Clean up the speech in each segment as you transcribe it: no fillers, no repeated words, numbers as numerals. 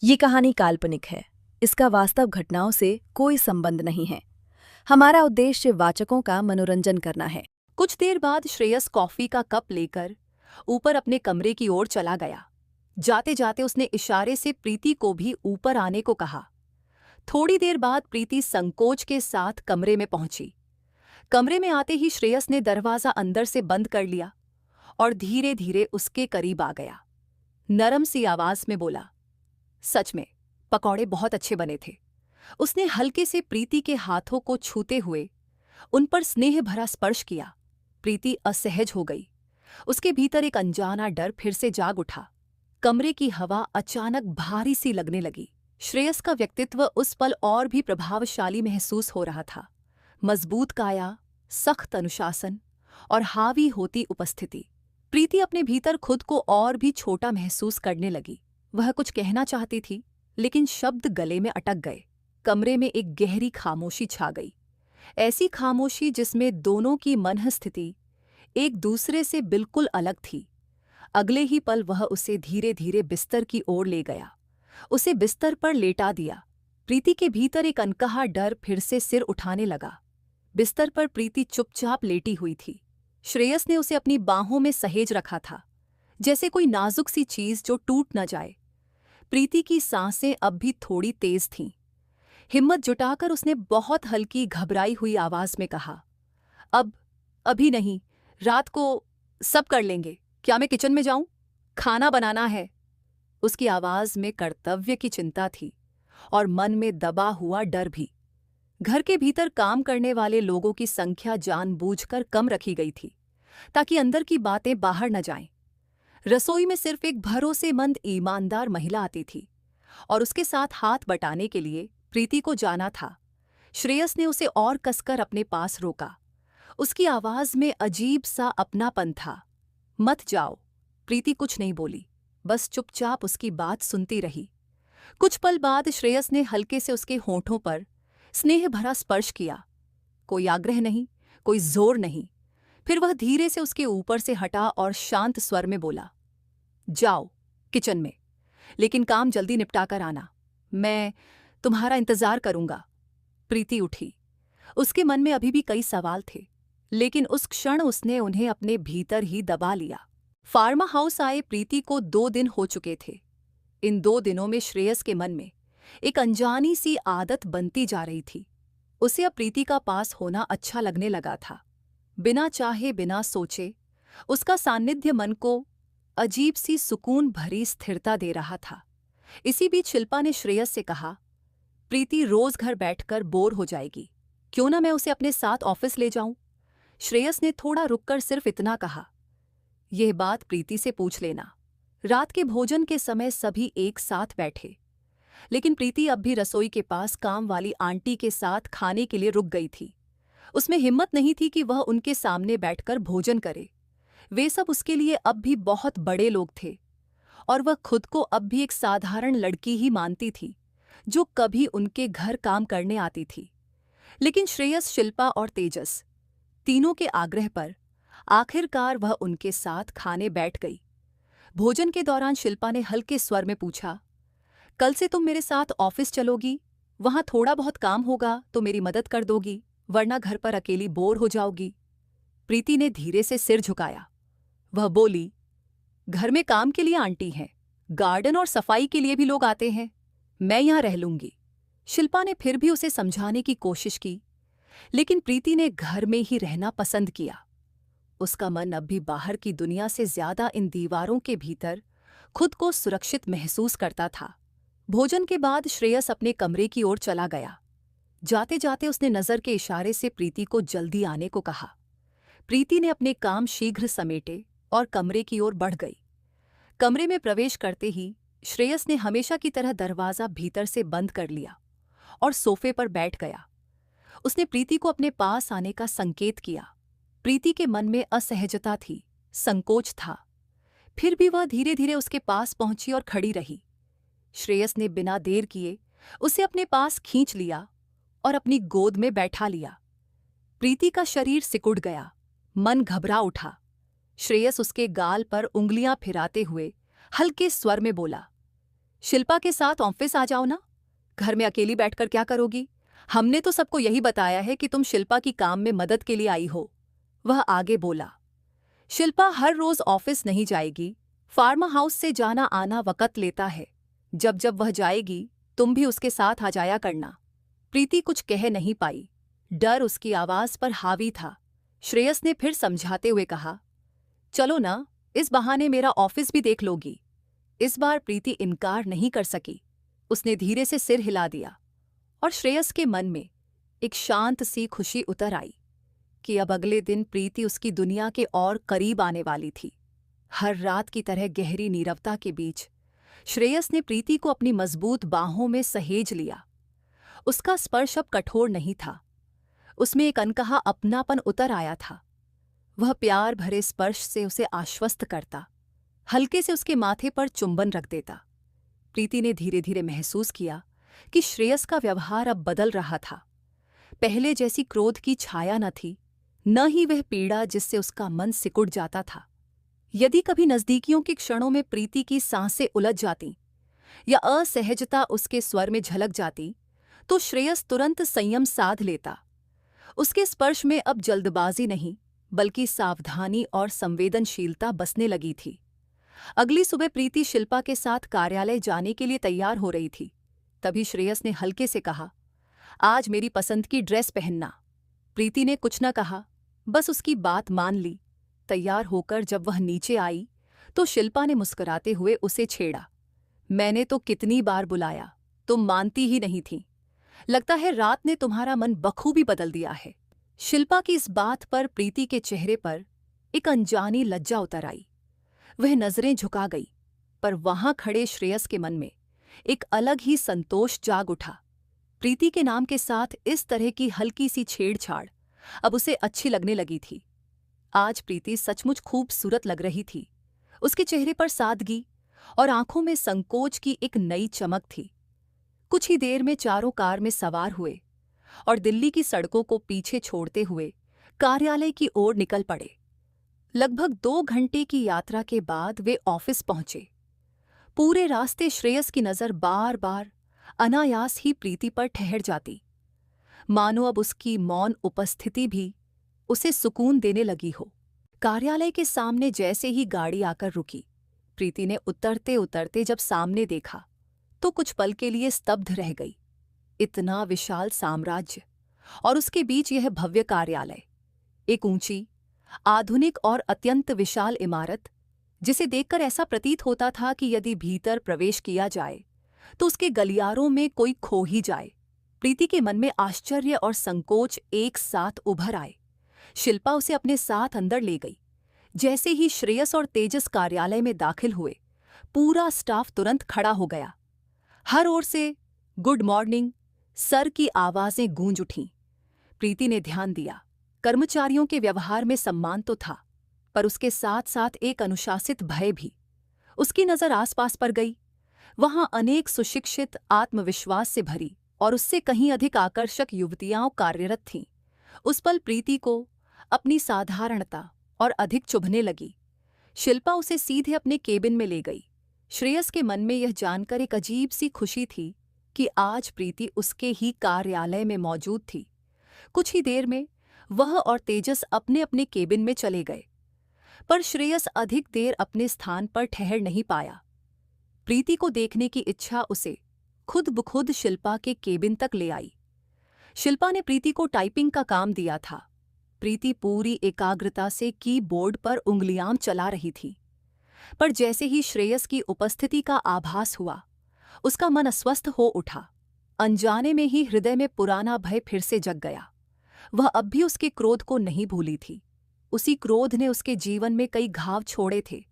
ये कहानी काल्पनिक है। इसका वास्तव घटनाओं से कोई संबंध नहीं है। हमारा उद्देश्य वाचकों का मनोरंजन करना है। कुछ देर बाद श्रेयस कॉफी का कप लेकर ऊपर अपने कमरे की ओर चला गया। जाते जाते उसने इशारे से प्रीति को भी ऊपर आने को कहा। थोड़ी देर बाद प्रीति संकोच के साथ कमरे में पहुंची। कमरे में आते ही श्रेयस ने दरवाजा अंदर से बंद कर लिया और धीरे धीरे उसके करीब आ गया। नरम सी आवाज में बोला, सच में पकौड़े बहुत अच्छे बने थे। उसने हल्के से प्रीति के हाथों को छूते हुए उन पर स्नेह भरा स्पर्श किया। प्रीति असहज हो गई। उसके भीतर एक अनजाना डर फिर से जाग उठा। कमरे की हवा अचानक भारी सी लगने लगी। श्रेयस का व्यक्तित्व उस पल और भी प्रभावशाली महसूस हो रहा था। मजबूत काया, सख्त अनुशासन और हावी होती उपस्थिति। प्रीति अपने भीतर खुद को और भी छोटा महसूस करने लगी। वह कुछ कहना चाहती थी, लेकिन शब्द गले में अटक गए। कमरे में एक गहरी खामोशी छा गई। ऐसी खामोशी जिसमें दोनों की मनःस्थिति एक दूसरे से बिल्कुल अलग थी। अगले ही पल वह उसे धीरे धीरे बिस्तर की ओर ले गया। उसे बिस्तर पर लेटा दिया। प्रीति के भीतर एक अनकहा डर फिर से सिर उठाने लगा। बिस्तर पर प्रीति चुपचाप लेटी हुई थी। श्रेयस ने उसे अपनी बाहों में सहेज रखा था, जैसे कोई नाजुक सी चीज जो टूट न जाए। प्रीति की सांसें अब भी थोड़ी तेज थीं। हिम्मत जुटाकर उसने बहुत हल्की घबराई हुई आवाज में कहा, अभी नहीं, रात को सब कर लेंगे। क्या मैं किचन में जाऊं? खाना बनाना है। उसकी आवाज में कर्तव्य की चिंता थी और मन में दबा हुआ डर भी। घर के भीतर काम करने वाले लोगों की संख्या जानबूझकर कम रखी गई थी, ताकि अंदर की बातें बाहर न जाएं। रसोई में सिर्फ एक भरोसेमंद ईमानदार महिला आती थी और उसके साथ हाथ बटाने के लिए प्रीति को जाना था। श्रेयस ने उसे और कसकर अपने पास रोका। उसकी आवाज में अजीब सा अपनापन था। मत जाओ। प्रीति कुछ नहीं बोली, बस चुपचाप उसकी बात सुनती रही। कुछ पल बाद श्रेयस ने हल्के से उसके होठों पर स्नेह भरा स्पर्श किया। कोई आग्रह नहीं, कोई जोर नहीं। फिर वह धीरे से उसके ऊपर से हटा और शांत स्वर में बोला, जाओ किचन में, लेकिन काम जल्दी निपटा कर आना। मैं तुम्हारा इंतजार करूंगा। प्रीति उठी। उसके मन में अभी भी कई सवाल थे, लेकिन उस क्षण उसने उन्हें अपने भीतर ही दबा लिया। फार्मा हाउस आए प्रीति को 2 दिन हो चुके थे। इन 2 दिनों में श्रेयस के मन में एक अनजानी सी आदत बनती जा रही थी। उसे अब प्रीति का पास होना अच्छा लगने लगा था। बिना चाहे बिना सोचे उसका सान्निध्य मन को अजीब सी सुकून भरी स्थिरता दे रहा था। इसी बीच शिल्पा ने श्रेयस से कहा, प्रीति रोज घर बैठकर बोर हो जाएगी, क्यों ना मैं उसे अपने साथ ऑफिस ले जाऊं? श्रेयस ने थोड़ा रुककर सिर्फ इतना कहा, यह बात प्रीति से पूछ लेना। रात के भोजन के समय सभी एक साथ बैठे, लेकिन प्रीति अब भी रसोई के पास काम वाली आंटी के साथ खाने के लिए रुक गई थी। उसमें हिम्मत नहीं थी कि वह उनके सामने बैठकर भोजन करे। वे सब उसके लिए अब भी बहुत बड़े लोग थे और वह खुद को अब भी एक साधारण लड़की ही मानती थी, जो कभी उनके घर काम करने आती थी। लेकिन श्रेयस, शिल्पा और तेजस, तीनों के आग्रह पर आखिरकार वह उनके साथ खाने बैठ गई। भोजन के दौरान शिल्पा ने हल्के स्वर में पूछा, कल से तुम मेरे साथ ऑफिस चलोगी? वहां थोड़ा बहुत काम होगा तो मेरी मदद कर दोगी, वरना घर पर अकेली बोर हो जाओगी। प्रीति ने धीरे से सिर झुकाया। वह बोली, घर में काम के लिए आंटी हैं, गार्डन और सफाई के लिए भी लोग आते हैं। मैं यहां रह लूंगी। शिल्पा ने फिर भी उसे समझाने की कोशिश की, लेकिन प्रीति ने घर में ही रहना पसंद किया। उसका मन अब भी बाहर की दुनिया से ज्यादा इन दीवारों के भीतर खुद को सुरक्षित महसूस करता था। भोजन के बाद श्रेयस अपने कमरे की ओर चला गया। जाते जाते उसने नजर के इशारे से प्रीति को जल्दी आने को कहा। प्रीति ने अपने काम शीघ्र समेटे और कमरे की ओर बढ़ गई। कमरे में प्रवेश करते ही श्रेयस ने हमेशा की तरह दरवाजा भीतर से बंद कर लिया और सोफे पर बैठ गया। उसने प्रीति को अपने पास आने का संकेत किया। प्रीति के मन में असहजता थी, संकोच था। फिर भी वह धीरे धीरे उसके पास पहुंची और खड़ी रही। श्रेयस ने बिना देर किए उसे अपने पास खींच लिया और अपनी गोद में बैठा लिया। प्रीति का शरीर सिकुड़ गया, मन घबरा उठा। श्रेयस उसके गाल पर उंगलियां फिराते हुए हल्के स्वर में बोला, शिल्पा के साथ ऑफिस आ जाओ ना, घर में अकेली बैठकर क्या करोगी? हमने तो सबको यही बताया है कि तुम शिल्पा की काम में मदद के लिए आई हो। वह आगे बोला। शिल्पा हर रोज ऑफिस नहीं जाएगी, फार्म हाउस से जाना आना वक़्त लेता है। जब जब वह जाएगी तुम भी उसके साथ आ जाया करना। प्रीति कुछ कह नहीं पाई, डर उसकी आवाज पर हावी था। श्रेयस ने फिर समझाते हुए कहा, चलो ना, इस बहाने मेरा ऑफिस भी देख लोगी। इस बार प्रीति इनकार नहीं कर सकी, उसने धीरे से सिर हिला दिया और श्रेयस के मन में एक शांत सी खुशी उतर आई कि अब अगले दिन प्रीति उसकी दुनिया के और करीब आने वाली थी। हर रात की तरह गहरी नीरवता के बीच श्रेयस ने प्रीति को अपनी मजबूत बाहों में सहेज लिया। उसका स्पर्श अब कठोर नहीं था, उसमें एक अनकहा अपनापन उतर आया था। वह प्यार भरे स्पर्श से उसे आश्वस्त करता, हल्के से उसके माथे पर चुंबन रख देता। प्रीति ने धीरे धीरे महसूस किया कि श्रेयस का व्यवहार अब बदल रहा था। पहले जैसी क्रोध की छाया न थी, न ही वह पीड़ा जिससे उसका मन सिकुड़ जाता था। यदि कभी नज़दीकियों के क्षणों में प्रीति की सांसें उलझ जातीं या असहजता उसके स्वर में झलक जाती, तो श्रेयस तुरंत संयम साध लेता। उसके स्पर्श में अब जल्दबाजी नहीं, बल्कि सावधानी और संवेदनशीलता बसने लगी थी। अगली सुबह प्रीति शिल्पा के साथ कार्यालय जाने के लिए तैयार हो रही थी। तभी श्रेयस ने हल्के से कहा, आज मेरी पसंद की ड्रेस पहनना। प्रीति ने कुछ न कहा, बस उसकी बात मान ली। तैयार होकर जब वह नीचे आई तो शिल्पा ने मुस्कुराते हुए उसे छेड़ा, मैंने तो कितनी बार बुलाया, तुम मानती ही नहीं थी। लगता है रात ने तुम्हारा मन बखूबी बदल दिया है। शिल्पा की इस बात पर प्रीति के चेहरे पर एक अनजानी लज्जा उतर आई। वह नजरें झुका गई, पर वहां खड़े श्रेयस के मन में एक अलग ही संतोष जाग उठा। प्रीति के नाम के साथ इस तरह की हल्की सी छेड़छाड़ अब उसे अच्छी लगने लगी थी। आज प्रीति सचमुच खूबसूरत लग रही थी। उसके चेहरे पर सादगी और आंखों में संकोच की एक नई चमक थी। कुछ ही देर में चारों कार में सवार हुए और दिल्ली की सड़कों को पीछे छोड़ते हुए कार्यालय की ओर निकल पड़े। लगभग 2 घंटे की यात्रा के बाद वे ऑफिस पहुंचे। पूरे रास्ते श्रेयस की नजर बार बार अनायास ही प्रीति पर ठहर जाती, मानो अब उसकी मौन उपस्थिति भी उसे सुकून देने लगी हो। कार्यालय के सामने जैसे ही गाड़ी आकर रुकी, प्रीति ने उतरते उतरते जब सामने देखा तो कुछ पल के लिए स्तब्ध रह गई। इतना विशाल साम्राज्य और उसके बीच यह भव्य कार्यालय, एक ऊंची, आधुनिक और अत्यंत विशाल इमारत, जिसे देखकर ऐसा प्रतीत होता था कि यदि भीतर प्रवेश किया जाए तो उसके गलियारों में कोई खो ही जाए। प्रीति के मन में आश्चर्य और संकोच एक साथ उभर आए। शिल्पा उसे अपने साथ अंदर ले गई। जैसे ही श्रेयस और तेजस कार्यालय में दाखिल हुए, पूरा स्टाफ तुरंत खड़ा हो गया। हर ओर से गुड मॉर्निंग सर की आवाजें गूंज उठीं। प्रीति ने ध्यान दिया, कर्मचारियों के व्यवहार में सम्मान तो था, पर उसके साथ साथ एक अनुशासित भय भी। उसकी नजर आसपास पर गई। वहां अनेक सुशिक्षित, आत्मविश्वास से भरी और उससे कहीं अधिक आकर्षक युवतियां कार्यरत थीं। उस पल प्रीति को अपनी साधारणता और अधिक चुभने लगी। शिल्पा उसे सीधे अपने केबिन में ले गई। श्रेयस के मन में यह जानकर एक अजीब सी खुशी थी कि आज प्रीति उसके ही कार्यालय में मौजूद थी। कुछ ही देर में वह और तेजस अपने अपने केबिन में चले गए, पर श्रेयस अधिक देर अपने स्थान पर ठहर नहीं पाया। प्रीति को देखने की इच्छा उसे खुद ब खुद शिल्पा के केबिन तक ले आई। शिल्पा ने प्रीति को टाइपिंग का काम दिया था। प्रीति पूरी एकाग्रता से कीबोर्ड पर उंगलियां चला रही थी, पर जैसे ही श्रेयस की उपस्थिति का आभास हुआ, उसका मन अस्वस्थ हो उठा। अनजाने में ही हृदय में पुराना भय फिर से जग गया। वह अब भी उसके क्रोध को नहीं भूली थी। उसी क्रोध ने उसके जीवन में कई घाव छोड़े थे,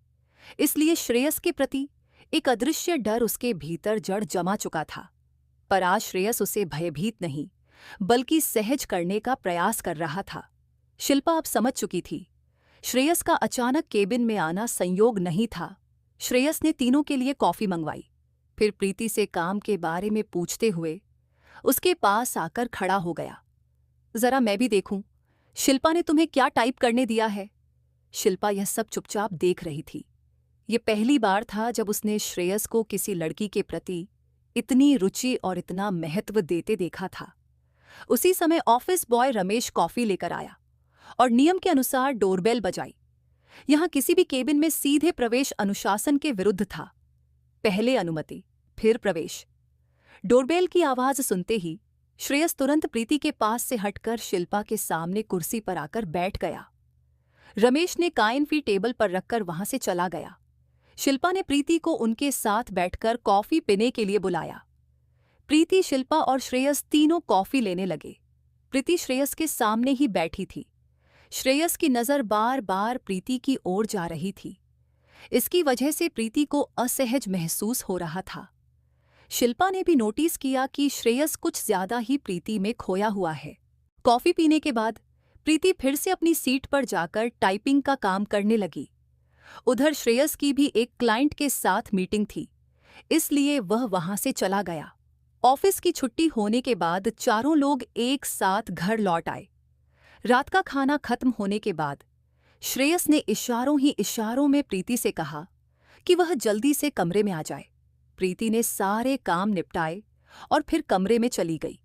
इसलिए श्रेयस के प्रति एक अदृश्य डर उसके भीतर जड़ जमा चुका था। पर आज श्रेयस उसे भयभीत नहीं, बल्कि सहज करने का प्रयास कर रहा था। शिल्पा अब समझ चुकी थी, श्रेयस का अचानक केबिन में आना संयोग नहीं था। श्रेयस ने तीनों के लिए कॉफी मंगवाई, फिर प्रीति से काम के बारे में पूछते हुए उसके पास आकर खड़ा हो गया। जरा मैं भी देखूं, शिल्पा ने तुम्हें क्या टाइप करने दिया है? शिल्पा यह सब चुपचाप देख रही थी। ये पहली बार था जब उसने श्रेयस को किसी लड़की के प्रति इतनी रुचि और इतना महत्व देते देखा था। उसी समय ऑफिस बॉय रमेश कॉफी लेकर आया और नियम के अनुसार डोरबेल बजाई। यहां किसी भी केबिन में सीधे प्रवेश अनुशासन के विरुद्ध था। पहले अनुमति, फिर प्रवेश। डोरबेल की आवाज सुनते ही श्रेयस तुरंत प्रीति के पास से हटकर शिल्पा के सामने कुर्सी पर आकर बैठ गया। रमेश ने काइन फी टेबल पर रखकर वहां से चला गया। शिल्पा ने प्रीति को उनके साथ बैठकर कॉफी पीने के लिए बुलाया। प्रीति, शिल्पा और श्रेयस तीनों कॉफी लेने लगे। प्रीति श्रेयस के सामने ही बैठी थी। श्रेयस की नजर बार बार प्रीति की ओर जा रही थी। इसकी वजह से प्रीति को असहज महसूस हो रहा था। शिल्पा ने भी नोटिस किया कि श्रेयस कुछ ज्यादा ही प्रीति में खोया हुआ है। कॉफी पीने के बाद प्रीति फिर से अपनी सीट पर जाकर टाइपिंग का काम करने लगी। उधर श्रेयस की भी एक क्लाइंट के साथ मीटिंग थी, इसलिए वह वहां से चला गया। ऑफिस की छुट्टी होने के बाद चारों लोग एक साथ घर लौट आए। रात का खाना खत्म होने के बाद श्रेयस ने इशारों ही इशारों में प्रीति से कहा कि वह जल्दी से कमरे में आ जाए। प्रीति ने सारे काम निपटाए और फिर कमरे में चली गई।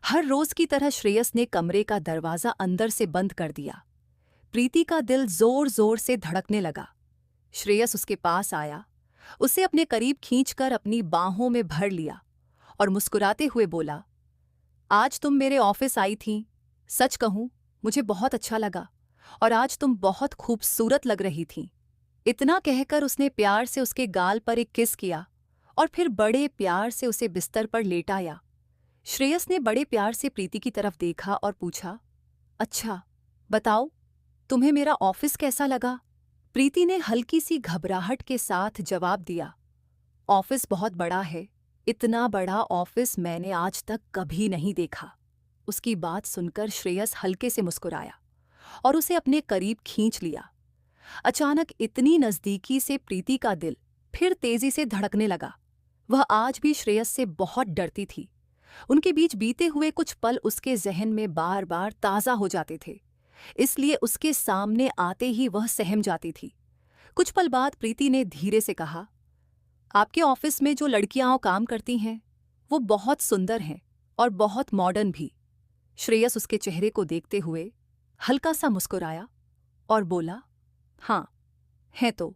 हर रोज की तरह श्रेयस ने कमरे का दरवाजा अंदर से बंद कर दिया। प्रीति का दिल जोर जोर से धड़कने लगा। श्रेयस उसके पास आया, उसे अपने करीब खींचकर अपनी बाहों में भर लिया और मुस्कुराते हुए बोला, आज तुम मेरे ऑफिस आई थीं। सच कहूं, मुझे बहुत अच्छा लगा और आज तुम बहुत खूबसूरत लग रही थीं। इतना कहकर उसने प्यार से उसके गाल पर एक किस किया और फिर बड़े प्यार से उसे बिस्तर पर लेटाया। श्रेयस ने बड़े प्यार से प्रीति की तरफ देखा और पूछा, अच्छा बताओ, तुम्हें मेरा ऑफिस कैसा लगा? प्रीति ने हल्की सी घबराहट के साथ जवाब दिया, ऑफिस बहुत बड़ा है। इतना बड़ा ऑफिस मैंने आज तक कभी नहीं देखा। उसकी बात सुनकर श्रेयस हल्के से मुस्कुराया और उसे अपने करीब खींच लिया। अचानक इतनी नज़दीकी से प्रीति का दिल फिर तेजी से धड़कने लगा। वह आज भी श्रेयस से बहुत डरती थी। उनके बीच बीते हुए कुछ पल उसके जहन में बार बार ताज़ा हो जाते थे, इसलिए उसके सामने आते ही वह सहम जाती थी। कुछ पल बाद प्रीति ने धीरे से कहा, आपके ऑफिस में जो लड़कियां काम करती हैं वो बहुत सुंदर हैं और बहुत मॉडर्न भी। श्रेयस उसके चेहरे को देखते हुए हल्का सा मुस्कुराया और बोला, हाँ हैं तो,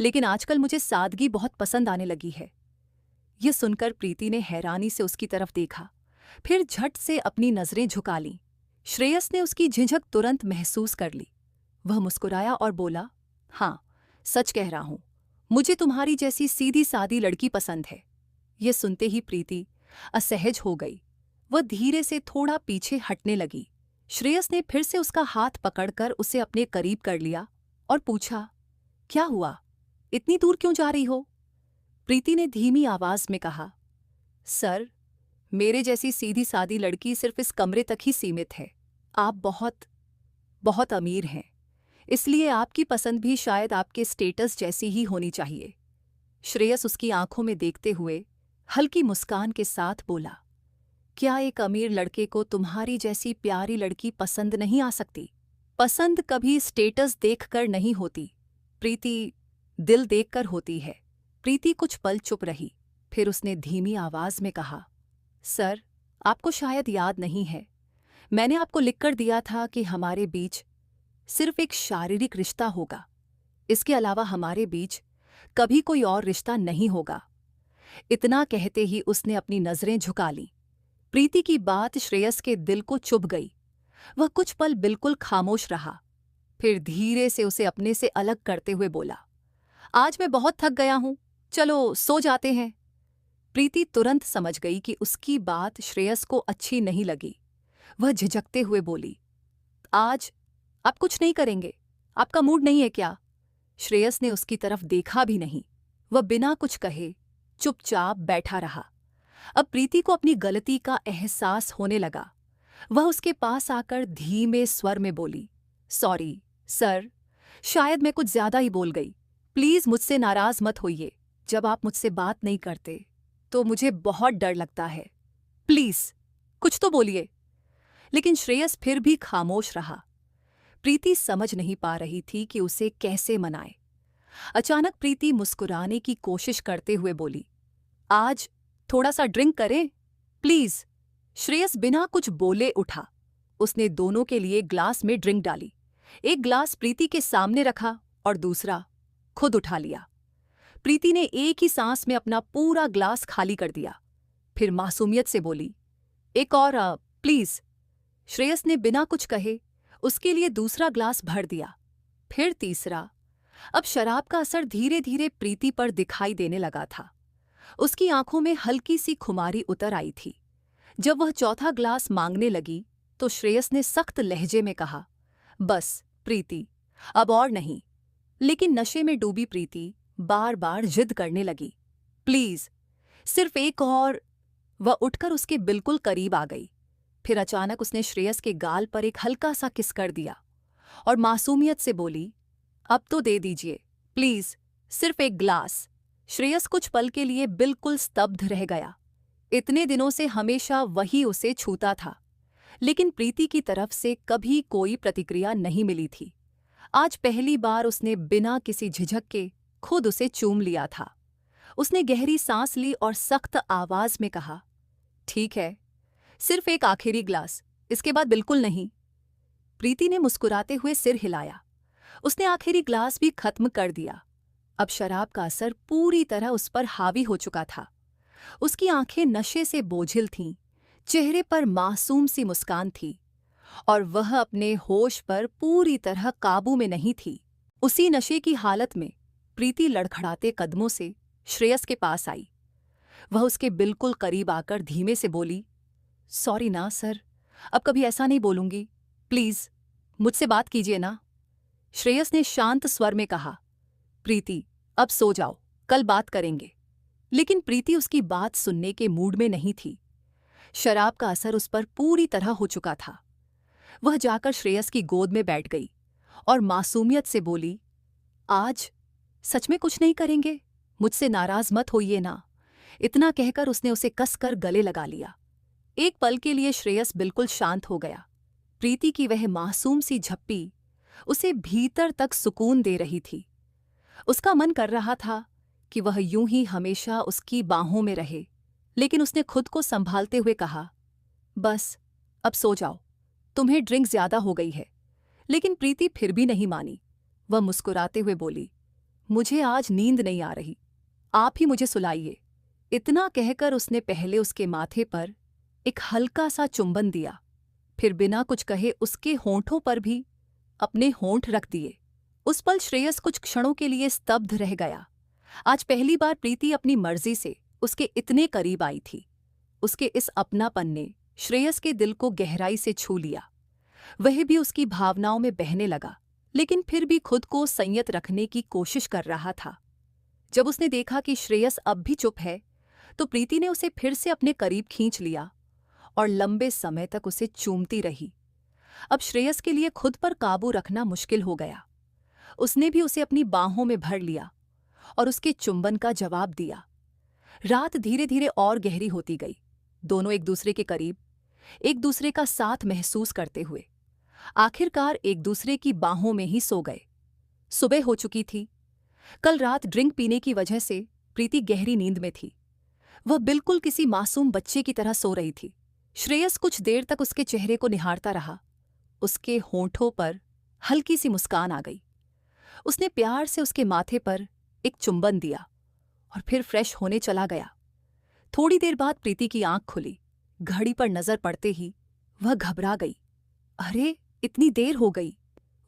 लेकिन आजकल मुझे सादगी बहुत पसंद आने लगी है। यह सुनकर प्रीति ने हैरानी से उसकी तरफ देखा, फिर झट से अपनी नजरें झुका लीं। श्रेयस ने उसकी झिझक तुरंत महसूस कर ली। वह मुस्कुराया और बोला, हाँ सच कह रहा हूं, मुझे तुम्हारी जैसी सीधी सादी लड़की पसंद है। यह सुनते ही प्रीति असहज हो गई। वह धीरे से थोड़ा पीछे हटने लगी। श्रेयस ने फिर से उसका हाथ पकड़कर उसे अपने करीब कर लिया और पूछा, क्या हुआ, इतनी दूर क्यों जा रही हो? प्रीति ने धीमी आवाज में कहा, सर, मेरे जैसी सीधी सादी लड़की सिर्फ इस कमरे तक ही सीमित है। आप बहुत बहुत अमीर हैं, इसलिए आपकी पसंद भी शायद आपके स्टेटस जैसी ही होनी चाहिए। श्रेयस उसकी आंखों में देखते हुए हल्की मुस्कान के साथ बोला, क्या एक अमीर लड़के को तुम्हारी जैसी प्यारी लड़की पसंद नहीं आ सकती? पसंद कभी स्टेटस देखकर नहीं होती प्रीति, दिल देखकर होती है। प्रीति कुछ पल चुप रही, फिर उसने धीमी आवाज में कहा, सर, आपको शायद याद नहीं है, मैंने आपको लिखकर दिया था कि हमारे बीच सिर्फ एक शारीरिक रिश्ता होगा। इसके अलावा हमारे बीच कभी कोई और रिश्ता नहीं होगा। इतना कहते ही उसने अपनी नजरें झुका लीं। प्रीति की बात श्रेयस के दिल को चुभ गई। वह कुछ पल बिल्कुल खामोश रहा, फिर धीरे से उसे अपने से अलग करते हुए बोला, आज मैं बहुत थक गया हूं, चलो सो जाते हैं। प्रीति तुरंत समझ गई कि उसकी बात श्रेयस को अच्छी नहीं लगी। वह झिझकते हुए बोली, आज आप कुछ नहीं करेंगे? आपका मूड नहीं है क्या? श्रेयस ने उसकी तरफ देखा भी नहीं। वह बिना कुछ कहे चुपचाप बैठा रहा। अब प्रीति को अपनी गलती का एहसास होने लगा। वह उसके पास आकर धीमे स्वर में बोली, सॉरी सर, शायद मैं कुछ ज्यादा ही बोल गई। प्लीज मुझसे नाराज मत होइए। जब आप मुझसे बात नहीं करते तो मुझे बहुत डर लगता है। प्लीज कुछ तो बोलिए। लेकिन श्रेयस फिर भी खामोश रहा। प्रीति समझ नहीं पा रही थी कि उसे कैसे मनाए। अचानक प्रीति मुस्कुराने की कोशिश करते हुए बोली, आज थोड़ा सा ड्रिंक करें प्लीज। श्रेयस बिना कुछ बोले उठा। उसने दोनों के लिए ग्लास में ड्रिंक डाली। एक ग्लास प्रीति के सामने रखा और दूसरा खुद उठा लिया। प्रीति ने एक ही सांस में अपना पूरा ग्लास खाली कर दिया। फिर मासूमियत से बोली, एक और प्लीज। श्रेयस ने बिना कुछ कहे उसके लिए दूसरा ग्लास भर दिया, फिर तीसरा। अब शराब का असर धीरे धीरे प्रीति पर दिखाई देने लगा था। उसकी आंखों में हल्की सी खुमारी उतर आई थी। जब वह चौथा ग्लास मांगने लगी तो श्रेयस ने सख्त लहजे में कहा, बस प्रीति, अब और नहीं। लेकिन नशे में डूबी प्रीति बार बार जिद करने लगी, प्लीज, सिर्फ एक और। वह उठकर उसके बिल्कुल करीब आ गई। फिर अचानक उसने श्रेयस के गाल पर एक हल्का सा किस कर दिया और मासूमियत से बोली, अब तो दे दीजिए प्लीज, सिर्फ एक ग्लास। श्रेयस कुछ पल के लिए बिल्कुल स्तब्ध रह गया। इतने दिनों से हमेशा वही उसे छूता था, लेकिन प्रीति की तरफ से कभी कोई प्रतिक्रिया नहीं मिली थी। आज पहली बार उसने बिना किसी झिझक के खुद उसे चूम लिया था। उसने गहरी सांस ली और सख्त आवाज में कहा, ठीक है, सिर्फ एक आखिरी ग्लास, इसके बाद बिल्कुल नहीं। प्रीति ने मुस्कुराते हुए सिर हिलाया। उसने आखिरी ग्लास भी खत्म कर दिया। अब शराब का असर पूरी तरह उस पर हावी हो चुका था। उसकी आंखें नशे से बोझिल थीं, चेहरे पर मासूम सी मुस्कान थी और वह अपने होश पर पूरी तरह काबू में नहीं थी। उसी नशे की हालत में प्रीति लड़खड़ाते कदमों से श्रेयस के पास आई। वह उसके बिल्कुल करीब आकर धीमे से बोली, सॉरी ना सर, अब कभी ऐसा नहीं बोलूंगी, प्लीज मुझसे बात कीजिए ना। श्रेयस ने शांत स्वर में कहा, प्रीति अब सो जाओ, कल बात करेंगे। लेकिन प्रीति उसकी बात सुनने के मूड में नहीं थी। शराब का असर उस पर पूरी तरह हो चुका था। वह जाकर श्रेयस की गोद में बैठ गई और मासूमियत से बोली, आज सच में कुछ नहीं करेंगे? मुझसे नाराज मत होइए ना। इतना कहकर उसने उसे कसकर गले लगा लिया। एक पल के लिए श्रेयस बिल्कुल शांत हो गया। प्रीति की वह मासूम सी झप्पी उसे भीतर तक सुकून दे रही थी। उसका मन कर रहा था कि वह यूं ही हमेशा उसकी बाहों में रहे, लेकिन उसने खुद को संभालते हुए कहा, बस अब सो जाओ, तुम्हें ड्रिंक ज्यादा हो गई है। लेकिन प्रीति फिर भी नहीं मानी। वह मुस्कुराते हुए बोली, मुझे आज नींद नहीं आ रही, आप ही मुझे सुलाइए। इतना कहकर उसने पहले उसके माथे पर एक हल्का सा चुंबन दिया, फिर बिना कुछ कहे उसके होंठों पर भी अपने होंठ रख दिए। उस पल श्रेयस कुछ क्षणों के लिए स्तब्ध रह गया। आज पहली बार प्रीति अपनी मर्जी से उसके इतने करीब आई थी। उसके इस अपनापन ने श्रेयस के दिल को गहराई से छू लिया। वह भी उसकी भावनाओं में बहने लगा, लेकिन फिर भी खुद को संयत रखने की कोशिश कर रहा था। जब उसने देखा कि श्रेयस अब भी चुप है, तो प्रीति ने उसे फिर से अपने करीब खींच लिया और लंबे समय तक उसे चूमती रही। अब श्रेयस के लिए खुद पर काबू रखना मुश्किल हो गया। उसने भी उसे अपनी बाहों में भर लिया और उसके चुंबन का जवाब दिया। रात धीरे धीरे और गहरी होती गई। दोनों एक दूसरे के करीब, एक दूसरे का साथ महसूस करते हुए आखिरकार एक दूसरे की बाहों में ही सो गए। सुबह हो चुकी थी। कल रात ड्रिंक पीने की वजह से प्रीति गहरी नींद में थी। वह बिल्कुल किसी मासूम बच्चे की तरह सो रही थी। श्रेयस कुछ देर तक उसके चेहरे को निहारता रहा। उसके होंठों पर हल्की सी मुस्कान आ गई। उसने प्यार से उसके माथे पर एक चुंबन दिया और फिर फ्रेश होने चला गया। थोड़ी देर बाद प्रीति की आंख खुली। घड़ी पर नजर पड़ते ही वह घबरा गई। अरे, इतनी देर हो गई।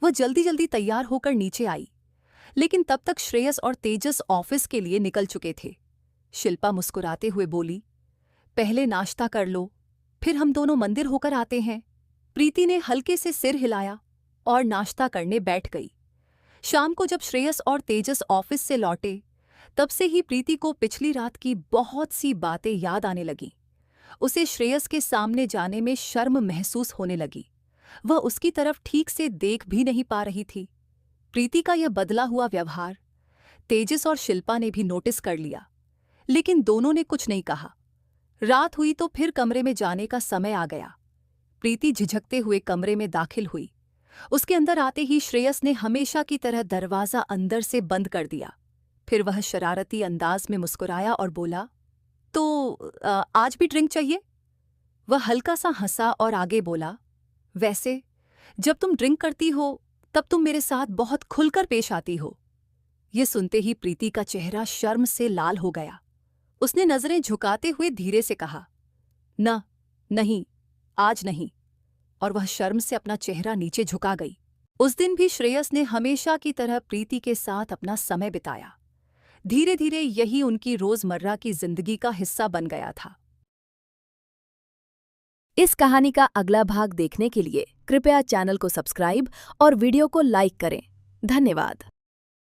वह जल्दी जल्दी तैयार होकर नीचे आई, लेकिन तब तक श्रेयस और तेजस ऑफिस के लिए निकल चुके थे। शिल्पा मुस्कुराते हुए बोली, पहले नाश्ता कर लो, फिर हम दोनों मंदिर होकर आते हैं। प्रीति ने हल्के से सिर हिलाया और नाश्ता करने बैठ गई। शाम को जब श्रेयस और तेजस ऑफिस से लौटे, तब से ही प्रीति को पिछली रात की बहुत सी बातें याद आने लगीं। उसे श्रेयस के सामने जाने में शर्म महसूस होने लगी। वह उसकी तरफ ठीक से देख भी नहीं पा रही थी। प्रीति का यह बदला हुआ व्यवहार तेजस और शिल्पा ने भी नोटिस कर लिया, लेकिन दोनों ने कुछ नहीं कहा। रात हुई तो फिर कमरे में जाने का समय आ गया। प्रीति झिझकते हुए कमरे में दाखिल हुई। उसके अंदर आते ही श्रेयस ने हमेशा की तरह दरवाज़ा अंदर से बंद कर दिया। फिर वह शरारती अंदाज में मुस्कुराया और बोला, तो आज भी ड्रिंक चाहिए? वह हल्का सा हंसा और आगे बोला, वैसे जब तुम ड्रिंक करती हो तब तुम मेरे साथ बहुत खुलकर पेश आती हो। ये सुनते ही प्रीति का चेहरा शर्म से लाल हो गया। उसने नजरें झुकाते हुए धीरे से कहा, नहीं, आज नहीं। और वह शर्म से अपना चेहरा नीचे झुका गई। उस दिन भी श्रेयस ने हमेशा की तरह प्रीति के साथ अपना समय बिताया। धीरे धीरे यही उनकी रोजमर्रा की जिंदगी का हिस्सा बन गया था। इस कहानी का अगला भाग देखने के लिए कृपया चैनल को सब्सक्राइब और वीडियो को लाइक करें। धन्यवाद।